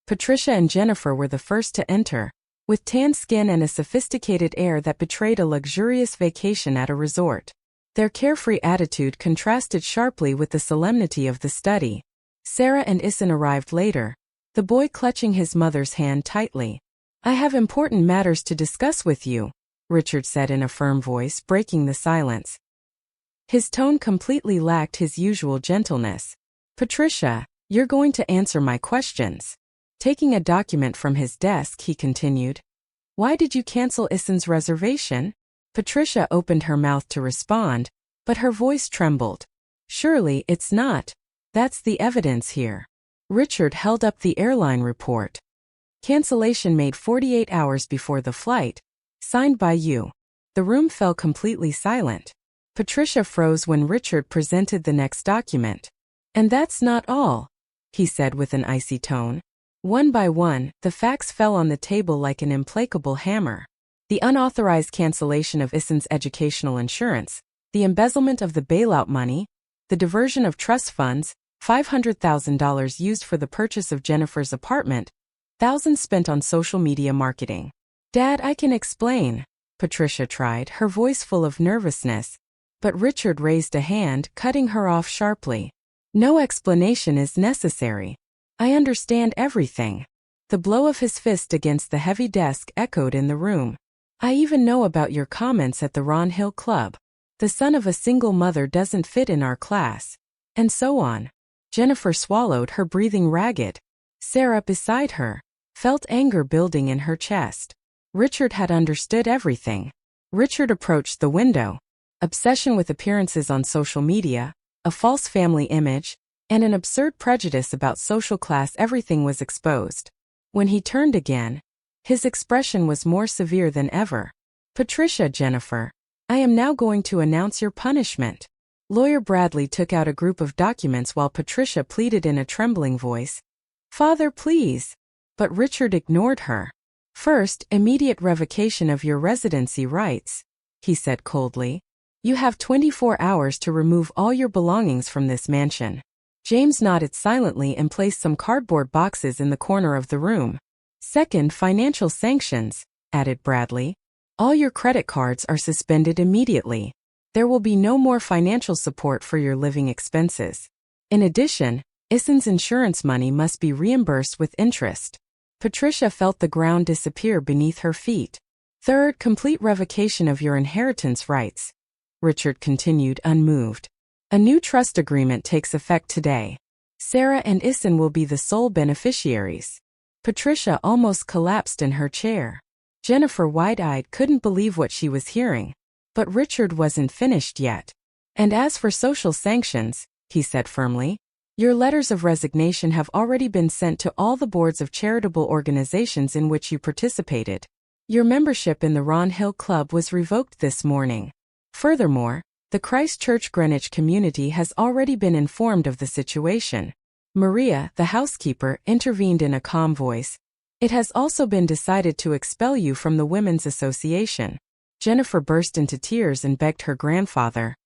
Patricia and Jennifer were the first to enter, with tan skin and a sophisticated air that betrayed a luxurious vacation at a resort. Their carefree attitude contrasted sharply with the solemnity of the study. Sarah and Issen arrived later, the boy clutching his mother's hand tightly. "I have important matters to discuss with you," Richard said in a firm voice, breaking the silence. His tone completely lacked his usual gentleness. "Patricia, you're going to answer my questions." Taking a document from his desk, he continued. "Why did you cancel Issen's reservation?" Patricia opened her mouth to respond, but her voice trembled. "Surely it's not. That's the evidence here." Richard held up the airline report. "Cancellation made 48 hours before the flight. Signed by you." The room fell completely silent. Patricia froze when Richard presented the next document. "And that's not all," he said with an icy tone. One by one, the facts fell on the table like an implacable hammer. The unauthorized cancellation of Issen's educational insurance, the embezzlement of the bailout money, the diversion of trust funds, $500,000 used for the purchase of Jennifer's apartment, thousands spent on social media marketing. "Dad, I can explain," Patricia tried, her voice full of nervousness, but Richard raised a hand, cutting her off sharply. "No explanation is necessary. I understand everything." The blow of his fist against the heavy desk echoed in the room. "I even know about your comments at the Ron Hill Club. The son of a single mother doesn't fit in our class." And so on. Jennifer swallowed, her breathing ragged. Sarah, beside her, felt anger building in her chest. Richard had understood everything. Richard approached the window. Obsession with appearances on social media, a false family image, and an absurd prejudice about social class, everything was exposed. When he turned again, his expression was more severe than ever. "Patricia, Jennifer, I am now going to announce your punishment." Lawyer Bradley took out a group of documents while Patricia pleaded in a trembling voice, "Father, please." But Richard ignored her. "First, immediate revocation of your residency rights," he said coldly. "You have 24 hours to remove all your belongings from this mansion." James nodded silently and placed some cardboard boxes in the corner of the room. "Second, financial sanctions," added Bradley. "All your credit cards are suspended immediately. There will be no more financial support for your living expenses. In addition, Issen's insurance money must be reimbursed with interest." Patricia felt the ground disappear beneath her feet. "Third, complete revocation of your inheritance rights," Richard continued, unmoved. "A new trust agreement takes effect today. Sarah and Issen will be the sole beneficiaries." Patricia almost collapsed in her chair. Jennifer, wide-eyed, couldn't believe what she was hearing. But Richard wasn't finished yet. "And as for social sanctions," he said firmly, "your letters of resignation have already been sent to all the boards of charitable organizations in which you participated. Your membership in the Ron Hill Club was revoked this morning. Furthermore, the Christchurch Greenwich community has already been informed of the situation." Maria, the housekeeper, intervened in a calm voice. "It has also been decided to expel you from the Women's Association." Jennifer burst into tears and begged her grandfather,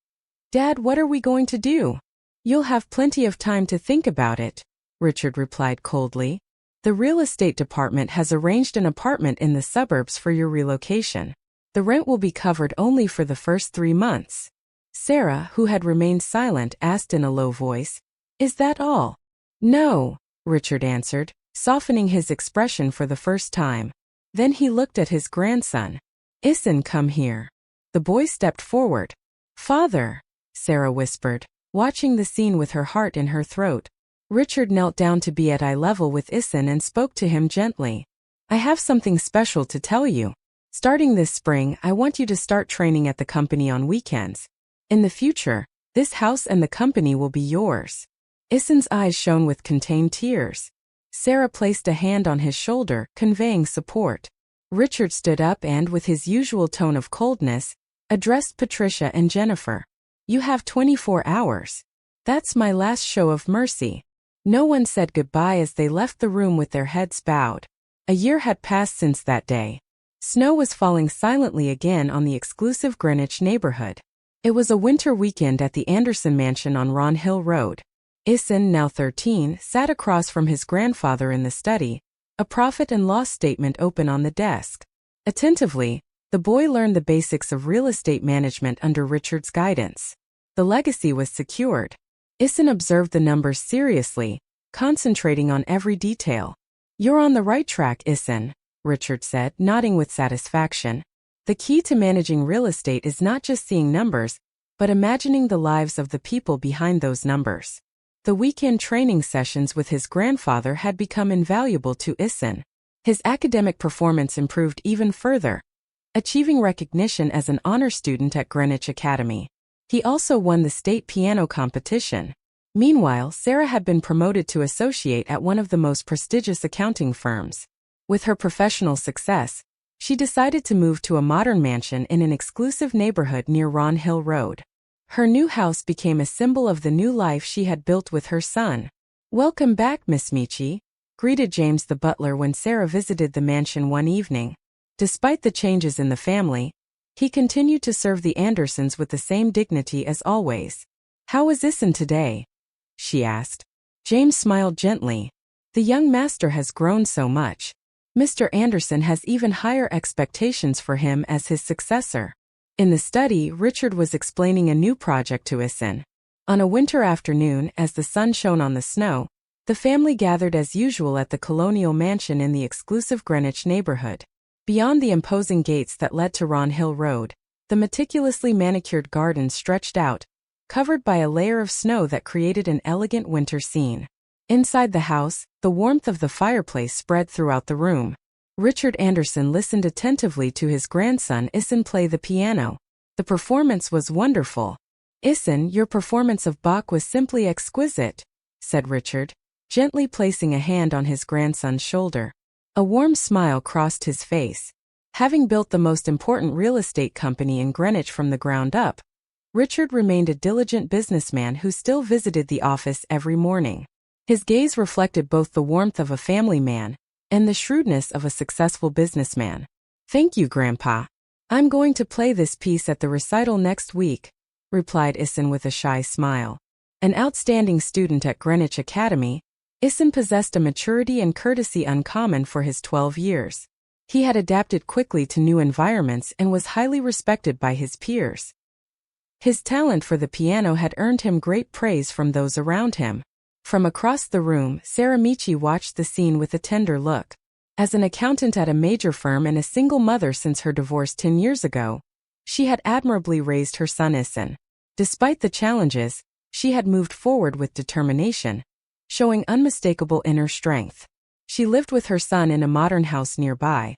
"Dad, what are we going to do?" "You'll have plenty of time to think about it," Richard replied coldly. "The real estate department has arranged an apartment in the suburbs for your relocation. The rent will be covered only for the first 3 months. Sarah, who had remained silent, asked in a low voice, "Is that all?" "No," Richard answered, softening his expression for the first time. Then he looked at his grandson. "Issen, come here." The boy stepped forward. "Father," Sarah whispered, watching the scene with her heart in her throat. Richard knelt down to be at eye level with Issen and spoke to him gently. "I have something special to tell you. Starting this spring, I want you to start training at the company on weekends. In the future, this house and the company will be yours." Issen's eyes shone with contained tears. Sarah placed a hand on his shoulder, conveying support. Richard stood up and, with his usual tone of coldness, addressed Patricia and Jennifer. "You have 24 hours. That's my last show of mercy." No one said goodbye as they left the room with their heads bowed. A year had passed since that day. Snow was falling silently again on the exclusive Greenwich neighborhood. It was a winter weekend at the Anderson mansion on Ron Hill Road. Issen, now 13, sat across from his grandfather in the study, a profit and loss statement open on the desk. Attentively, the boy learned the basics of real estate management under Richard's guidance. The legacy was secured. Issen observed the numbers seriously, concentrating on every detail. "You're on the right track, Issen," Richard said, nodding with satisfaction. "The key to managing real estate is not just seeing numbers, but imagining the lives of the people behind those numbers." The weekend training sessions with his grandfather had become invaluable to Issen. His academic performance improved even further, achieving recognition as an honor student at Greenwich Academy. He also won the state piano competition. Meanwhile, Sarah had been promoted to associate at one of the most prestigious accounting firms. With her professional success, she decided to move to a modern mansion in an exclusive neighborhood near Ron Hill Road. Her new house became a symbol of the new life she had built with her son. "Welcome back, Miss Michi," greeted James the butler when Sarah visited the mansion one evening. Despite the changes in the family, he continued to serve the Andersons with the same dignity as always. "How is Issen today?" she asked. James smiled gently. "The young master has grown so much. Mr. Anderson has even higher expectations for him as his successor." In the study, Richard was explaining a new project to Issen. On a winter afternoon, as the sun shone on the snow, the family gathered as usual at the colonial mansion in the exclusive Greenwich neighborhood. Beyond the imposing gates that led to Ron Hill Road, the meticulously manicured garden stretched out, covered by a layer of snow that created an elegant winter scene. Inside the house, the warmth of the fireplace spread throughout the room. Richard Anderson listened attentively to his grandson Issen play the piano. The performance was wonderful. "Issen, your performance of Bach was simply exquisite," said Richard, gently placing a hand on his grandson's shoulder. A warm smile crossed his face. Having built the most important real estate company in Greenwich from the ground up, Richard remained a diligent businessman who still visited the office every morning. His gaze reflected both the warmth of a family man and the shrewdness of a successful businessman. "Thank you, Grandpa. I'm going to play this piece at the recital next week," replied Issen with a shy smile. An outstanding student at Greenwich Academy, Issen possessed a maturity and courtesy uncommon for his 12 years. He had adapted quickly to new environments and was highly respected by his peers. His talent for the piano had earned him great praise from those around him. From across the room, Sarah Michi watched the scene with a tender look. As an accountant at a major firm and a single mother since her divorce 10 years ago, she had admirably raised her son Issen. Despite the challenges, she had moved forward with determination, showing unmistakable inner strength. She lived with her son in a modern house nearby,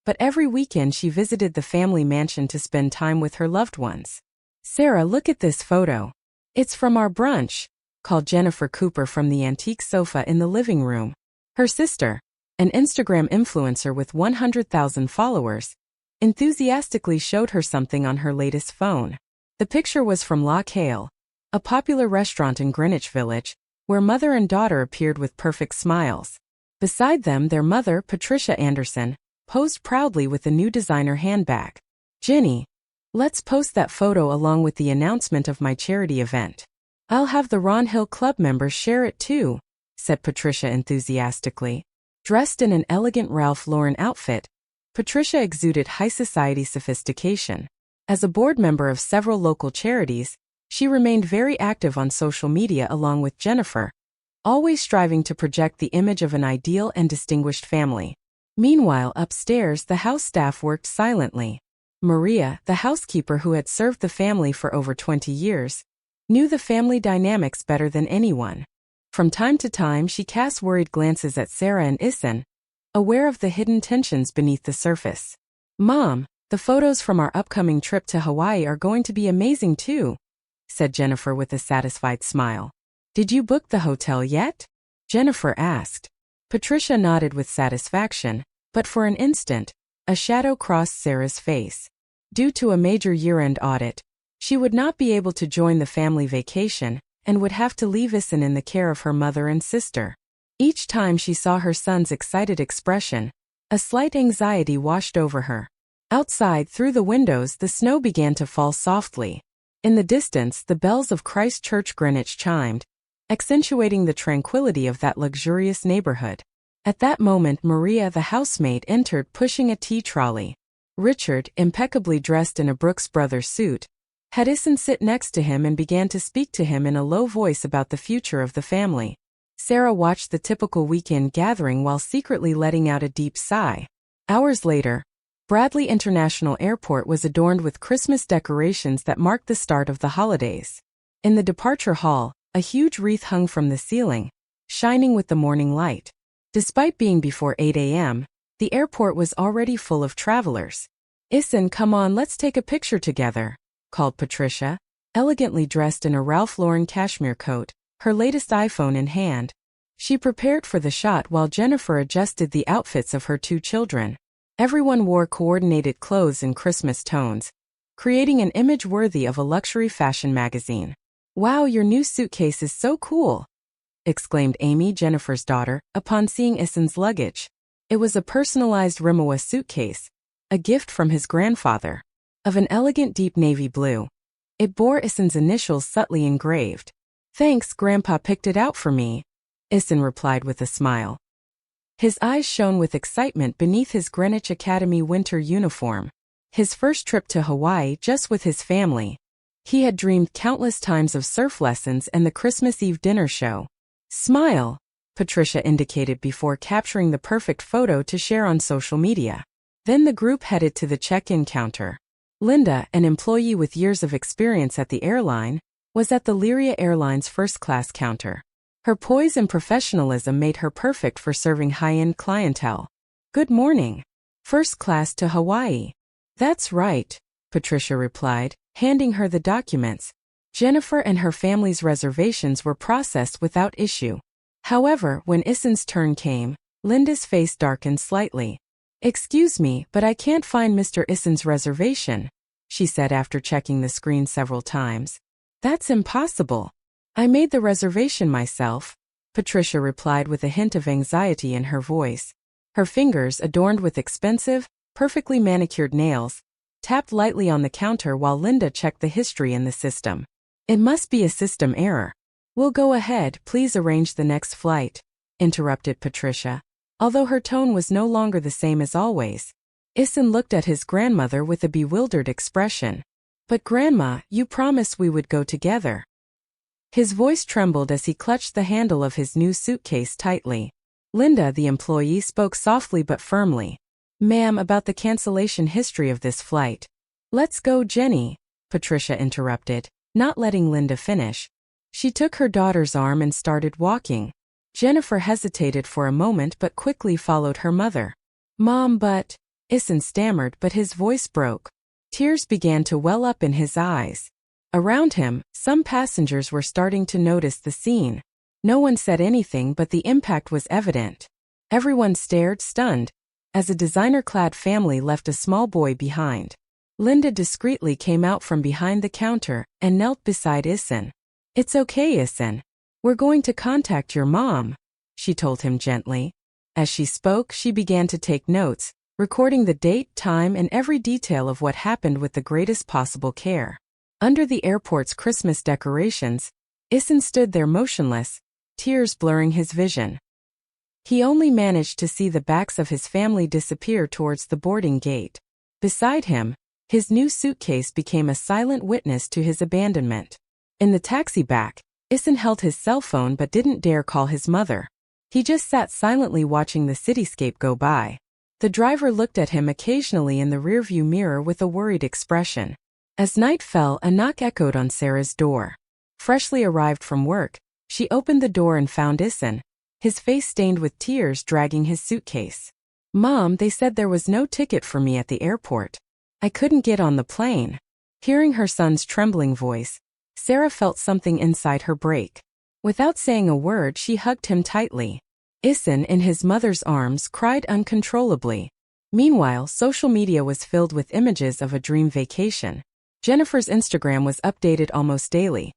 but every weekend she visited the family mansion to spend time with her loved ones. "Sarah, look at this photo. It's from our brunch," called Jennifer Cooper from the antique sofa in the living room. Her sister, an Instagram influencer with 100,000 followers, enthusiastically showed her something on her latest phone. The picture was from La Cale, a popular restaurant in Greenwich Village, where mother and daughter appeared with perfect smiles. Beside them, their mother, Patricia Anderson, posed proudly with a new designer handbag. "Ginny, let's post that photo along with the announcement of my charity event. I'll have the Ron Hill Club members share it too," said Patricia enthusiastically. Dressed in an elegant Ralph Lauren outfit, Patricia exuded high society sophistication. As a board member of several local charities, she remained very active on social media along with Jennifer, always striving to project the image of an ideal and distinguished family. Meanwhile, upstairs, the house staff worked silently. Maria, the housekeeper who had served the family for over 20 years, knew the family dynamics better than anyone. From time to time, she cast worried glances at Sarah and Issen, aware of the hidden tensions beneath the surface. "Mom, the photos from our upcoming trip to Hawaii are going to be amazing too," said Jennifer with a satisfied smile. "Did you book the hotel yet?" Jennifer asked. Patricia nodded with satisfaction, but for an instant, a shadow crossed Sarah's face. Due to a major year-end audit, she would not be able to join the family vacation and would have to leave Issen in the care of her mother and sister. Each time she saw her son's excited expression, a slight anxiety washed over her. Outside, through the windows, the snow began to fall softly. In the distance, the bells of Christ Church Greenwich chimed, accentuating the tranquility of that luxurious neighborhood. At that moment Maria the housemaid entered pushing a tea trolley. Richard, impeccably dressed in a Brooks Brothers suit, had Issen sit next to him and began to speak to him in a low voice about the future of the family. Sarah watched the typical weekend gathering while secretly letting out a deep sigh. Hours later, Bradley International Airport was adorned with Christmas decorations that marked the start of the holidays. In the departure hall, a huge wreath hung from the ceiling, shining with the morning light. Despite being before 8 a.m., the airport was already full of travelers. "Issen, come on, let's take a picture together," called Patricia, elegantly dressed in a Ralph Lauren cashmere coat, her latest iPhone in hand. She prepared for the shot while Jennifer adjusted the outfits of her two children. Everyone wore coordinated clothes in Christmas tones, creating an image worthy of a luxury fashion magazine. "Wow, your new suitcase is so cool," exclaimed Amy, Jennifer's daughter, upon seeing Issen's luggage. It was a personalized Rimowa suitcase, a gift from his grandfather, of an elegant deep navy blue. It bore Issen's initials subtly engraved. "Thanks, Grandpa picked it out for me," Issen replied with a smile. His eyes shone with excitement beneath his Greenwich Academy winter uniform. His first trip to Hawaii just with his family. He had dreamed countless times of surf lessons and the Christmas Eve dinner show. "Smile," Patricia indicated before capturing the perfect photo to share on social media. Then the group headed to the check-in counter. Linda, an employee with years of experience at the airline, was at the Lyria Airlines first-class counter. Her poise and professionalism made her perfect for serving high-end clientele. "Good morning. First class to Hawaii." "That's right," Patricia replied, handing her the documents. Jennifer and her family's reservations were processed without issue. However, when Issen's turn came, Linda's face darkened slightly. "Excuse me, but I can't find Mr. Issen's reservation," she said after checking the screen several times. "That's impossible. I made the reservation myself," Patricia replied with a hint of anxiety in her voice. Her fingers, adorned with expensive, perfectly manicured nails, tapped lightly on the counter while Linda checked the history in the system. "It must be a system error. We'll go ahead, please arrange the next flight," interrupted Patricia. Although her tone was no longer the same as always, Issen looked at his grandmother with a bewildered expression. "But Grandma, you promised we would go together." His voice trembled as he clutched the handle of his new suitcase tightly. Linda, the employee, spoke softly but firmly. "Ma'am, about the cancellation history of this flight." "Let's go, Jenny," Patricia interrupted, not letting Linda finish. She took her daughter's arm and started walking. Jennifer hesitated for a moment but quickly followed her mother. "Mom, but," Issen stammered, but his voice broke. Tears began to well up in his eyes. Around him, some passengers were starting to notice the scene. No one said anything, but the impact was evident. Everyone stared, stunned, as a designer-clad family left a small boy behind. Linda discreetly came out from behind the counter and knelt beside Issen. "It's okay, Issen. We're going to contact your mom," she told him gently. As she spoke, she began to take notes, recording the date, time, and every detail of what happened with the greatest possible care. Under the airport's Christmas decorations, Issen stood there motionless, tears blurring his vision. He only managed to see the backs of his family disappear towards the boarding gate. Beside him, his new suitcase became a silent witness to his abandonment. In the taxi back, Issen held his cell phone but didn't dare call his mother. He just sat silently watching the cityscape go by. The driver looked at him occasionally in the rearview mirror with a worried expression. As night fell, a knock echoed on Sarah's door. Freshly arrived from work, she opened the door and found Issen, his face stained with tears, dragging his suitcase. "Mom, they said there was no ticket for me at the airport. I couldn't get on the plane." Hearing her son's trembling voice, Sarah felt something inside her break. Without saying a word, she hugged him tightly. Issen, in his mother's arms, cried uncontrollably. Meanwhile, social media was filled with images of a dream vacation. Jennifer's Instagram was updated almost daily.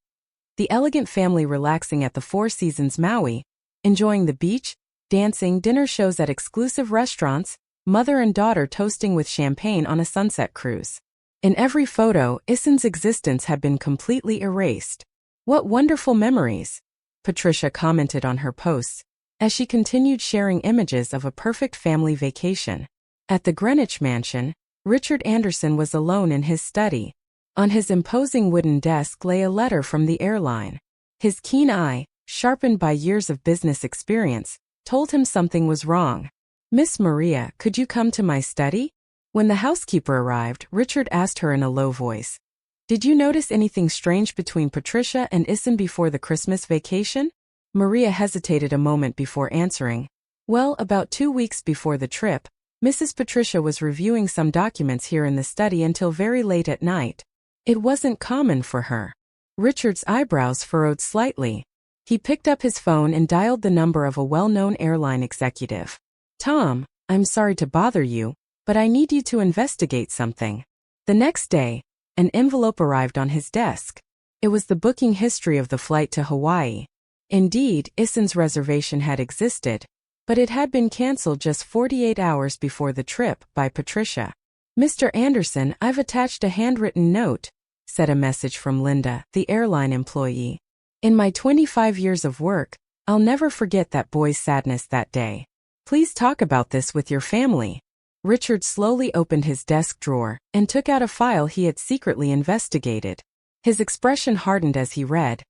The elegant family relaxing at the Four Seasons Maui, enjoying the beach, dancing, dinner shows at exclusive restaurants, mother and daughter toasting with champagne on a sunset cruise. In every photo, Issen's existence had been completely erased. "What wonderful memories," Patricia commented on her posts. as she continued sharing images of a perfect family vacation. At the Greenwich mansion, Richard Anderson was alone in his study. On his imposing wooden desk lay a letter from the airline. His keen eye, sharpened by years of business experience, told him something was wrong. "Miss Maria, could you come to my study?" When the housekeeper arrived, Richard asked her in a low voice, "Did you notice anything strange between Patricia and Issen before the Christmas vacation?" Maria hesitated a moment before answering. "Well, about 2 weeks before the trip, Mrs. Patricia was reviewing some documents here in the study until very late at night. It wasn't common for her." Richard's eyebrows furrowed slightly. He picked up his phone and dialed the number of a well-known airline executive. "Tom, I'm sorry to bother you, but I need you to investigate something." The next day, an envelope arrived on his desk. It was the booking history of the flight to Hawaii. Indeed, Issen's reservation had existed, but it had been canceled just 48 hours before the trip by Patricia. "Mr. Anderson, I've attached a handwritten note," said a message from Linda, the airline employee. "In my 25 years of work, I'll never forget that boy's sadness that day. Please talk about this with your family." Richard slowly opened his desk drawer and took out a file he had secretly investigated. His expression hardened as he read.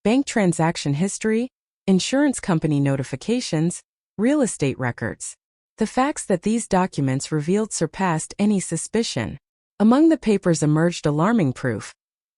Bank transaction history, insurance company notifications, real estate records. The facts that these documents revealed surpassed any suspicion. Among the papers emerged alarming proof.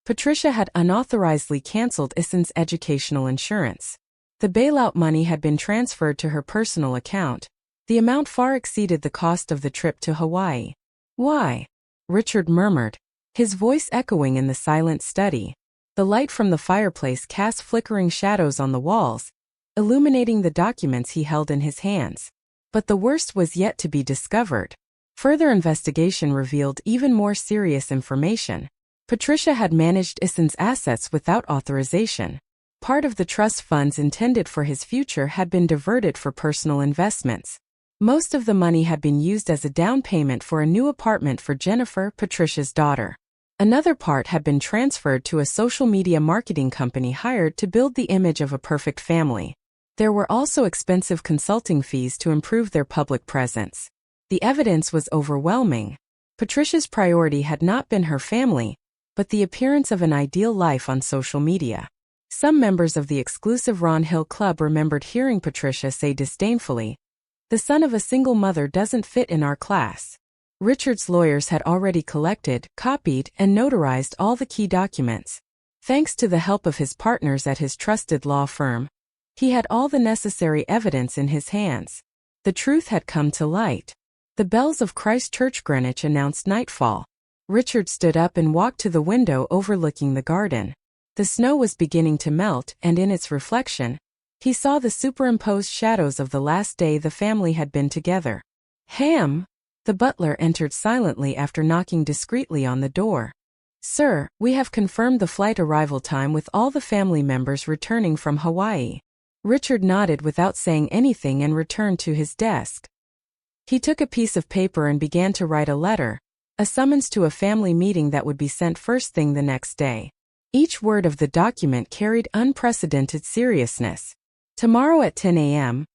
Patricia had unauthorizedly canceled Issen's educational insurance. The bailout money had been transferred to her personal account. The amount far exceeded the cost of the trip to Hawaii. "Why?" Richard murmured, his voice echoing in the silent study. The light from the fireplace cast flickering shadows on the walls, illuminating the documents he held in his hands. But the worst was yet to be discovered. Further investigation revealed even more serious information. Patricia had managed Issen's assets without authorization. Part of the trust funds intended for his future had been diverted for personal investments. Most of the money had been used as a down payment for a new apartment for Jennifer, Patricia's daughter. Another part had been transferred to a social media marketing company hired to build the image of a perfect family. There were also expensive consulting fees to improve their public presence. The evidence was overwhelming. Patricia's priority had not been her family, but the appearance of an ideal life on social media. Some members of the exclusive Ron Hill Club remembered hearing Patricia say disdainfully, "The son of a single mother doesn't fit in our class." Richard's lawyers had already collected, copied, and notarized all the key documents. Thanks to the help of his partners at his trusted law firm, he had all the necessary evidence in his hands. The truth had come to light. The bells of Christ Church Greenwich announced nightfall. Richard stood up and walked to the window overlooking the garden. The snow was beginning to melt, and in its reflection, he saw the superimposed shadows of the last day the family had been together. "Ham!" The butler entered silently after knocking discreetly on the door. "Sir, we have confirmed the flight arrival time with all the family members returning from Hawaii." Richard nodded without saying anything and returned to his desk. He took a piece of paper and began to write a letter, a summons to a family meeting that would be sent first thing the next day. Each word of the document carried unprecedented seriousness. "Tomorrow at 10 a.m.,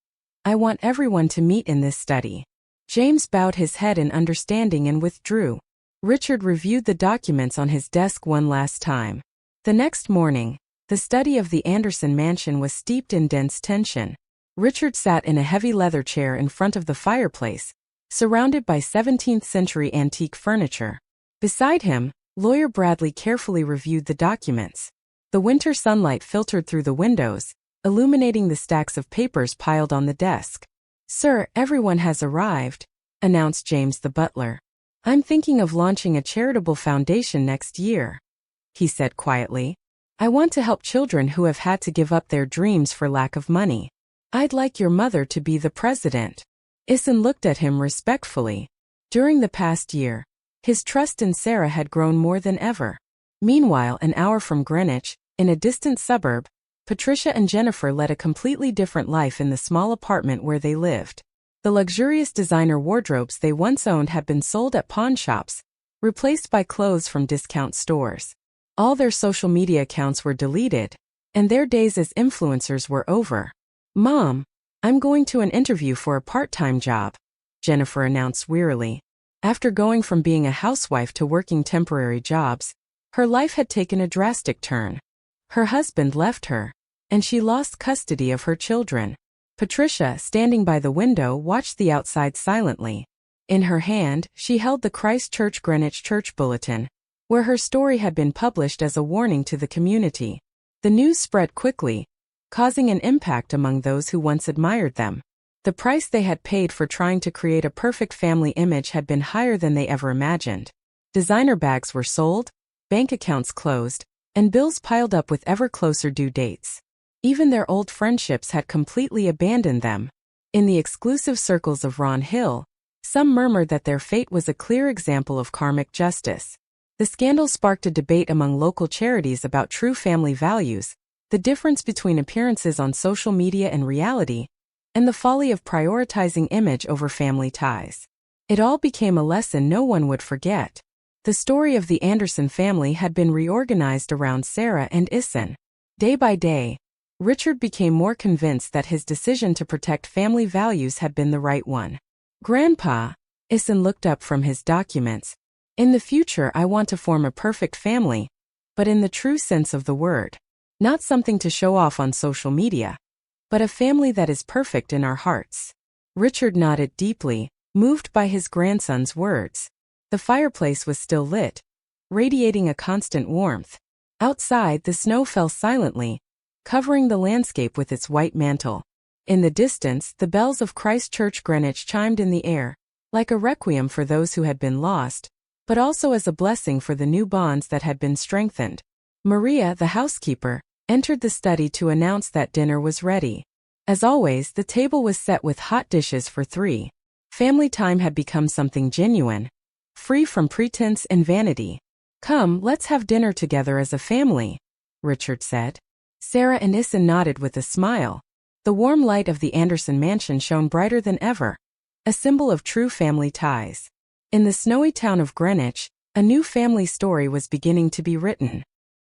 I want everyone to meet in this study." James bowed his head in understanding and withdrew. Richard reviewed the documents on his desk one last time. The next morning, the study of the Anderson mansion was steeped in dense tension. Richard sat in a heavy leather chair in front of the fireplace, surrounded by 17th-century antique furniture. Beside him, Lawyer Bradley carefully reviewed the documents. The winter sunlight filtered through the windows, illuminating the stacks of papers piled on the desk. "Sir, everyone has arrived," announced James the butler. "I'm thinking of launching a charitable foundation next year," he said quietly. "I want to help children who have had to give up their dreams for lack of money. I'd like your mother to be the president." Issen looked at him respectfully. During the past year, his trust in Sarah had grown more than ever. Meanwhile, an hour from Greenwich, in a distant suburb, Patricia and Jennifer led a completely different life in the small apartment where they lived. The luxurious designer wardrobes they once owned had been sold at pawn shops, replaced by clothes from discount stores. All their social media accounts were deleted, and their days as influencers were over. "Mom," I'm going to an interview for a part-time job, Jennifer announced wearily. After going from being a housewife to working temporary jobs, her life had taken a drastic turn. Her husband left her, and she lost custody of her children. Patricia, standing by the window, watched the outside silently. In her hand, she held the Christchurch Greenwich Church Bulletin, where her story had been published as a warning to the community. The news spread quickly, causing an impact among those who once admired them. The price they had paid for trying to create a perfect family image had been higher than they ever imagined. Designer bags were sold, bank accounts closed, and bills piled up with ever closer due dates. Even their old friendships had completely abandoned them. In the exclusive circles of Ron Hill, some murmured that their fate was a clear example of karmic justice. The scandal sparked a debate among local charities about true family values, the difference between appearances on social media and reality, and the folly of prioritizing image over family ties. It all became a lesson no one would forget. The story of the Anderson family had been reorganized around Sarah and Issen. Day by day, Richard became more convinced that his decision to protect family values had been the right one. Grandpa, Issen looked up from his documents. In the future, I want to form a perfect family, but in the true sense of the word. Not something to show off on social media, but a family that is perfect in our hearts. Richard nodded deeply, moved by his grandson's words. The fireplace was still lit, radiating a constant warmth. Outside, the snow fell silently, covering the landscape with its white mantle. In the distance, the bells of Christchurch Greenwich chimed in the air, like a requiem for those who had been lost, but also as a blessing for the new bonds that had been strengthened. Maria, the housekeeper, entered the study to announce that dinner was ready. As always, the table was set with hot dishes for three. Family time had become something genuine, free from pretense and vanity. Come, let's have dinner together as a family, Richard said. Sarah and Issen nodded with a smile. The warm light of the Anderson mansion shone brighter than ever, a symbol of true family ties. In the snowy town of Greenwich, a new family story was beginning to be written.